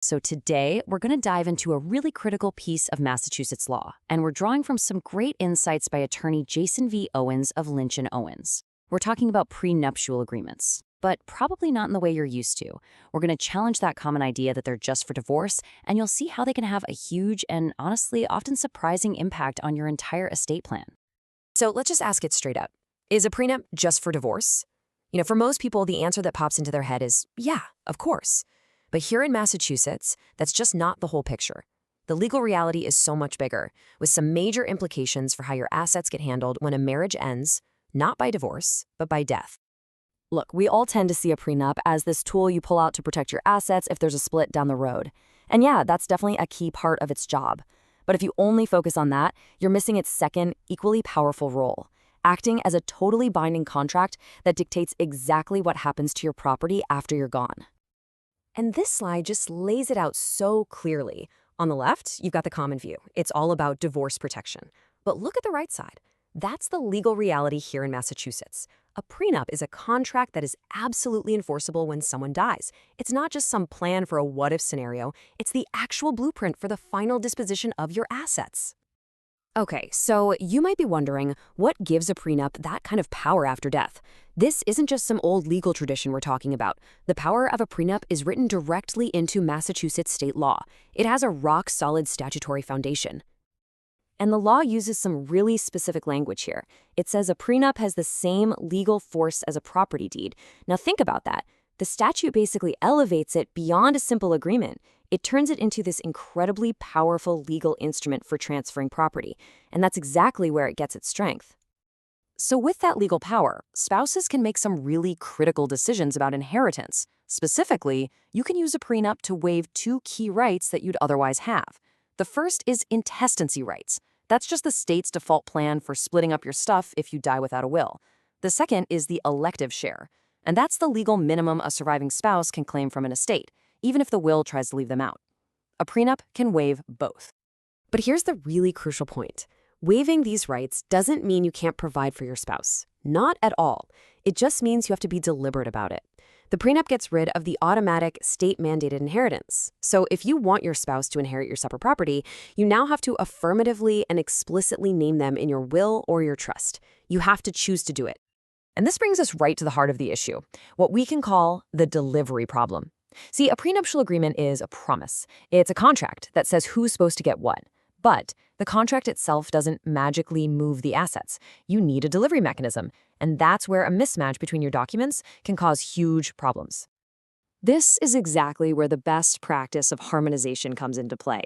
So today, we're going to dive into a really critical piece of Massachusetts law, and we're drawing from some great insights by attorney Jason V. Owens of Lynch Owens. We're talking about prenuptial agreements, but probably not in the way you're used to. We're going to challenge that common idea that they're just for divorce, and you'll see how they can have a huge and honestly often surprising impact on your entire estate plan. So let's just ask it straight up. Is a prenup just for divorce? For most people, the answer that pops into their head is, yeah, of course. But here in Massachusetts, that's just not the whole picture. The legal reality is so much bigger, with some major implications for how your assets get handled when a marriage ends, not by divorce, but by death. Look, we all tend to see a prenup as this tool you pull out to protect your assets if there's a split down the road. And yeah, that's definitely a key part of its job. But if you only focus on that, you're missing its second, equally powerful role, acting as a totally binding contract that dictates exactly what happens to your property after you're gone. And this slide just lays it out so clearly. On the left, you've got the common view. It's all about divorce protection. But look at the right side. That's the legal reality here in Massachusetts. A prenup is a contract that is absolutely enforceable when someone dies. It's not just some plan for a what-if scenario. It's the actual blueprint for the final disposition of your assets. Okay, so you might be wondering, what gives a prenup that kind of power after death? This isn't just some old legal tradition we're talking about. The power of a prenup is written directly into Massachusetts state law. It has a rock-solid statutory foundation. And the law uses some really specific language here. It says a prenup has the same legal force as a property deed. Now think about that. The statute basically elevates it beyond a simple agreement. It turns it into this incredibly powerful legal instrument for transferring property, and that's exactly where it gets its strength. So with that legal power, spouses can make some really critical decisions about inheritance. Specifically, you can use a prenup to waive two key rights that you'd otherwise have. The first is intestacy rights. That's just the state's default plan for splitting up your stuff if you die without a will. The second is the elective share, and that's the legal minimum a surviving spouse can claim from an estate, even if the will tries to leave them out. A prenup can waive both. But here's the really crucial point. Waiving these rights doesn't mean you can't provide for your spouse. Not at all. It just means you have to be deliberate about it. The prenup gets rid of the automatic state-mandated inheritance. So if you want your spouse to inherit your separate property, you now have to affirmatively and explicitly name them in your will or your trust. You have to choose to do it. And this brings us right to the heart of the issue, what we can call the delivery problem. See, a prenuptial agreement is a promise. It's a contract that says who's supposed to get what. But the contract itself doesn't magically move the assets. You need a delivery mechanism, and that's where a mismatch between your documents can cause huge problems. This is exactly where the best practice of harmonization comes into play.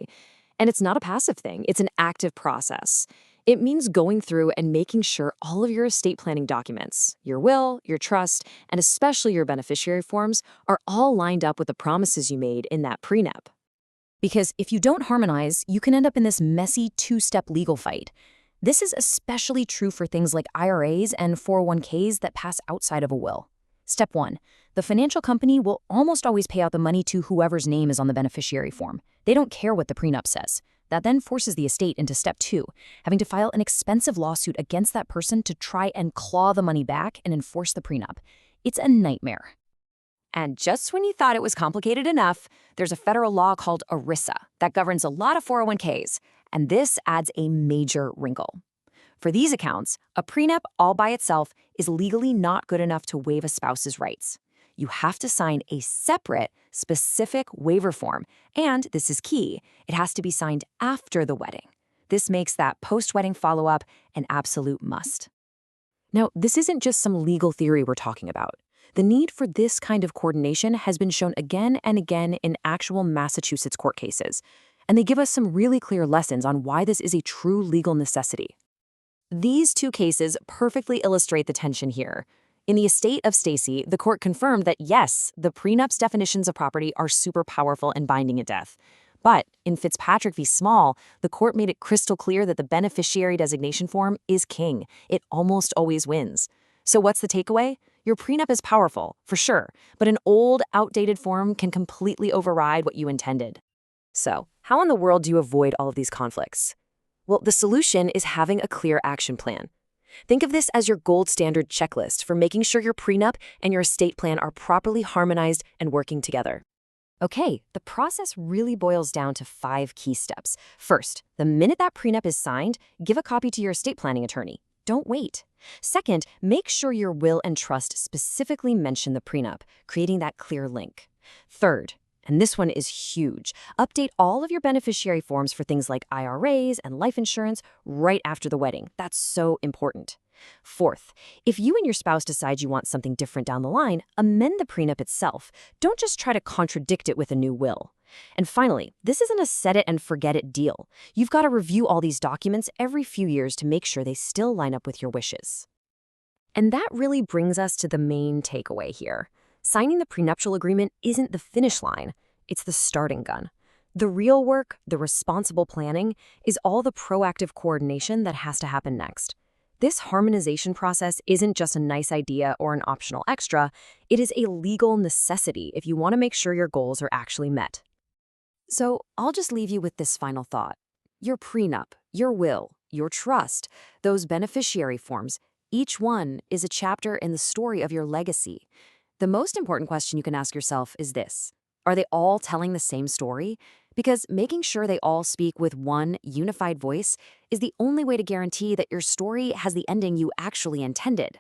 And it's not a passive thing, it's an active process. It means going through and making sure all of your estate planning documents, your will, your trust, and especially your beneficiary forms, are all lined up with the promises you made in that prenup. Because if you don't harmonize, you can end up in this messy two-step legal fight. This is especially true for things like IRAs and 401ks that pass outside of a will. Step 1. The financial company will almost always pay out the money to whoever's name is on the beneficiary form. They don't care what the prenup says. That then forces the estate into step 2, having to file an expensive lawsuit against that person to try and claw the money back and enforce the prenup. It's a nightmare. And just when you thought it was complicated enough, there's a federal law called ERISA that governs a lot of 401ks, and this adds a major wrinkle. For these accounts, a prenup all by itself is legally not good enough to waive a spouse's rights. You have to sign a separate, specific waiver form, and this is key, it has to be signed after the wedding. This makes that post-wedding follow-up an absolute must. Now, this isn't just some legal theory we're talking about. The need for this kind of coordination has been shown again and again in actual Massachusetts court cases, and they give us some really clear lessons on why this is a true legal necessity. These two cases perfectly illustrate the tension here. In the estate of Stacy, the court confirmed that yes, the prenup's definitions of property are super powerful and binding at death. But in Fitzpatrick v. Small, the court made it crystal clear that the beneficiary designation form is king. It almost always wins. So what's the takeaway? Your prenup is powerful, for sure, but an old, outdated form can completely override what you intended. So, how in the world do you avoid all of these conflicts? Well, the solution is having a clear action plan. Think of this as your gold standard checklist for making sure your prenup and your estate plan are properly harmonized and working together. Okay, the process really boils down to 5 key steps. First, the minute that prenup is signed, give a copy to your estate planning attorney. Don't wait. Second, make sure your will and trust specifically mention the prenup, creating that clear link. Third, and this one is huge, update all of your beneficiary forms for things like IRAs and life insurance right after the wedding. That's so important. Fourth, if you and your spouse decide you want something different down the line, amend the prenup itself. Don't just try to contradict it with a new will. And finally, this isn't a set it and forget it deal. You've got to review all these documents every few years to make sure they still line up with your wishes. And that really brings us to the main takeaway here. Signing the prenuptial agreement isn't the finish line, it's the starting gun. The real work, the responsible planning, is all the proactive coordination that has to happen next. This harmonization process isn't just a nice idea or an optional extra, it is a legal necessity if you want to make sure your goals are actually met. So I'll just leave you with this final thought. Your prenup, your will, your trust, those beneficiary forms, each one is a chapter in the story of your legacy. The most important question you can ask yourself is this: are they all telling the same story? Because making sure they all speak with one unified voice is the only way to guarantee that your story has the ending you actually intended.